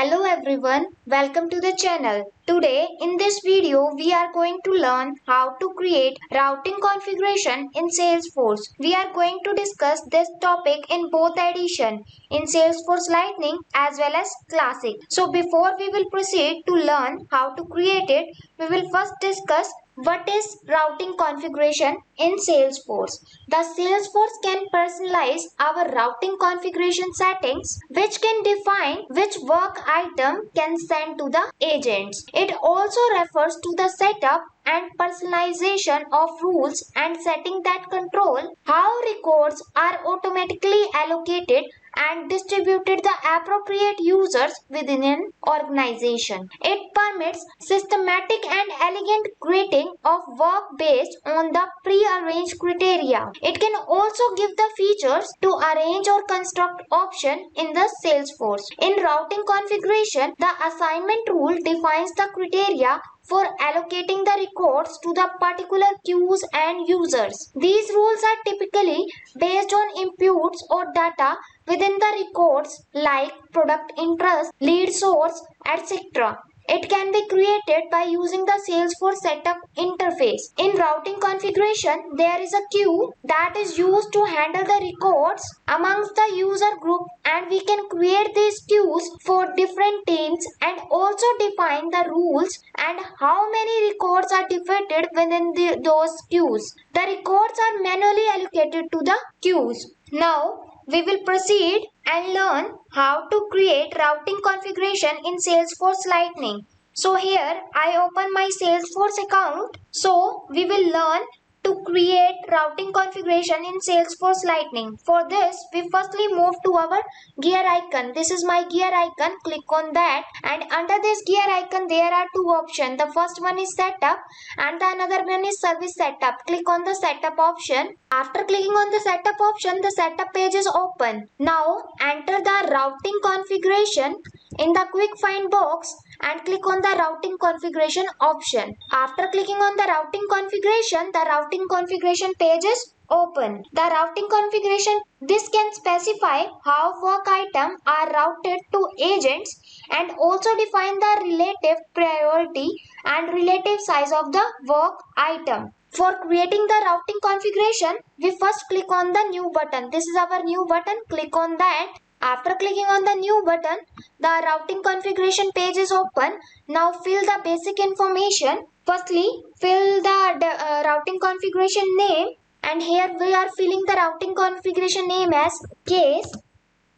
Hello everyone, welcome to the channel. Today in this video we are going to learn how to create routing configuration in Salesforce. We are going to discuss this topic in both edition, in Salesforce Lightning as well as Classic. So before we will proceed to learn how to create it, we will first discuss what is routing configuration in Salesforce. The Salesforce can personalize our routing configuration settings, which can define which work item can send to the agents. It also refers to the setup and personalization of rules and setting that control how records are automatically allocated and distributed the appropriate users within an organization. It permits systematic and elegant grading of work based on the pre-arranged criteria. It can also give the features to arrange or construct option in the Salesforce. In routing configuration, the assignment rule defines the criteria for allocating the records to the particular queues and users. These rules are typically based on inputs or data within the records like product interest, lead source, etc. It can be created by using the Salesforce setup interface. In routing configuration, there is a queue that is used to handle the records amongst the user group, and we can create these queues for different teams and also define the rules and how many records are defeated within those queues. The records are manually allocated to the queues. Now, we will proceed and learn how to create routing configuration in Salesforce Lightning. So here I open my Salesforce account. So we will learn to create routing configuration in Salesforce Lightning. For this, we firstly move to our gear icon. This is my gear icon. Click on that, and under this gear icon there are two options. The first one is setup and the another one is service setup. Click on the setup option. After clicking on the setup option, the setup page is open. Now enter the routing configuration in the quick find box and click on the routing configuration option. After clicking on the routing configuration, the routing configuration page is open. The routing configuration, this can specify how work items are routed to agents and also define the relative priority and relative size of the work item. For creating the routing configuration, we first click on the new button. This is our new button. Click on that. After clicking on the new button, the routing configuration page is open. Now fill the basic information. Firstly, fill the routing configuration name, and here we are filling the routing configuration name as case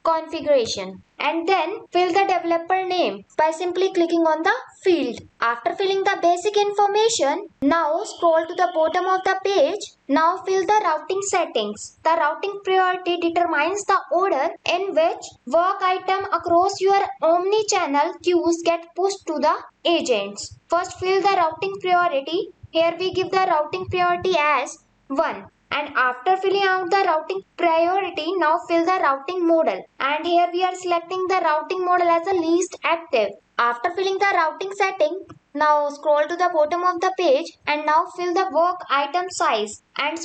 configuration, and then fill the developer name by simply clicking on the field. After filling the basic information, now scroll to the bottom of the page. Now fill the routing settings. The routing priority determines the order in which work item across your omni-channel queues get pushed to the agents. First fill the routing priority. Here we give the routing priority as 1. And after filling out the routing priority, now fill the routing model. And here we are selecting the routing model as a least active. After filling the routing setting, now scroll to the bottom of the page and now fill the work item size. And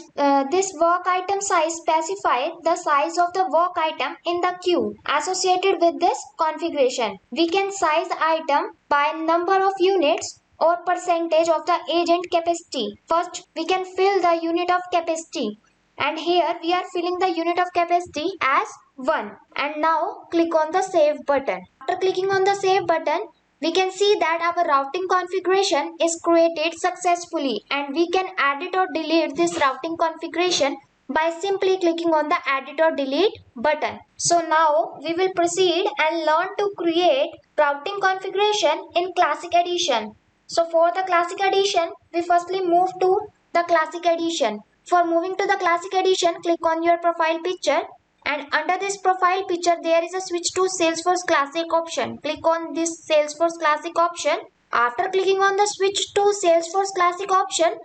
this work item size specifies the size of the work item in the queue associated with this configuration. We can size item by number of units or percentage of the agent capacity. First, we can fill the unit of capacity, and here we are filling the unit of capacity as 1. And now click on the save button. After clicking on the save button, we can see that our routing configuration is created successfully, and we can edit or delete this routing configuration by simply clicking on the edit or delete button. So now we will proceed and learn to create routing configuration in Classic Edition. So for the Classic Edition, we firstly move to the Classic Edition. For moving to the Classic Edition, click on your profile picture, and under this profile picture there is a switch to Salesforce Classic option. Click on this Salesforce Classic option. After clicking on the switch to Salesforce Classic option,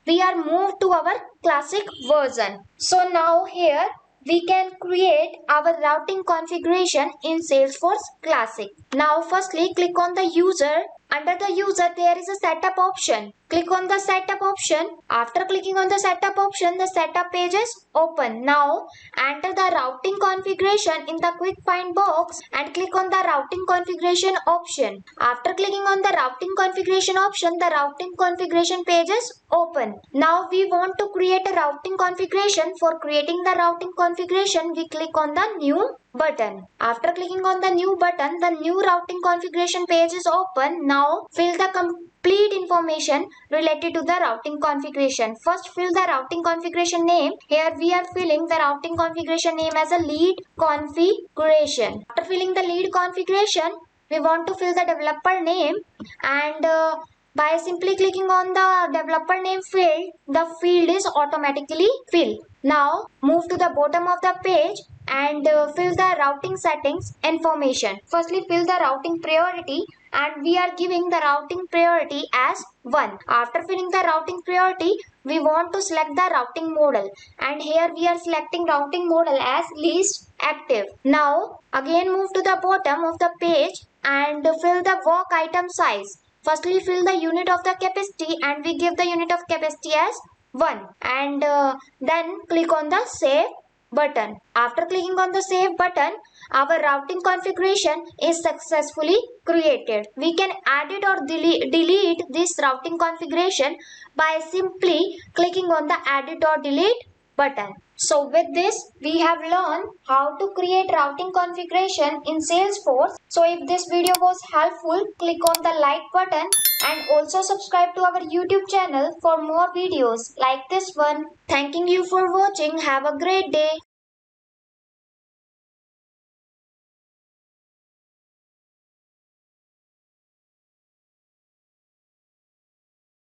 we are moved to our Classic version. So now here we can create our routing configuration in Salesforce Classic. Now firstly click on the user Under the user, there is a setup option. Click on the setup option. After clicking on the setup option, the setup page is open. Now enter the routing configuration in the quick find box and click on the routing configuration option. After clicking on the routing configuration option, the routing configuration page is open. Now we want to create a routing configuration. For creating the routing configuration, we click on the new button. After clicking on the new button, the new routing configuration page is open. Now fill the complete information related to the routing configuration. First, fill the routing configuration name. Here we are filling the routing configuration name as a lead configuration. After filling the lead configuration, we want to fill the developer name, and by simply clicking on the developer name field, the field is automatically filled. Now move to the bottom of the page and fill the routing settings information. Firstly, fill the routing priority, and we are giving the routing priority as 1. After filling the routing priority, we want to select the routing model, and here we are selecting routing model as least active. Now again move to the bottom of the page and fill the work item size. Firstly, fill the unit of the capacity, and we give the unit of capacity as 1, and then click on the save button. After clicking on the save button, our routing configuration is successfully created. We can edit or delete this routing configuration by simply clicking on the edit or delete button. So with this, we have learned how to create routing configuration in Salesforce. So if this video was helpful, click on the like button and also subscribe to our YouTube channel for more videos like this one. Thanking you for watching. Have a great day.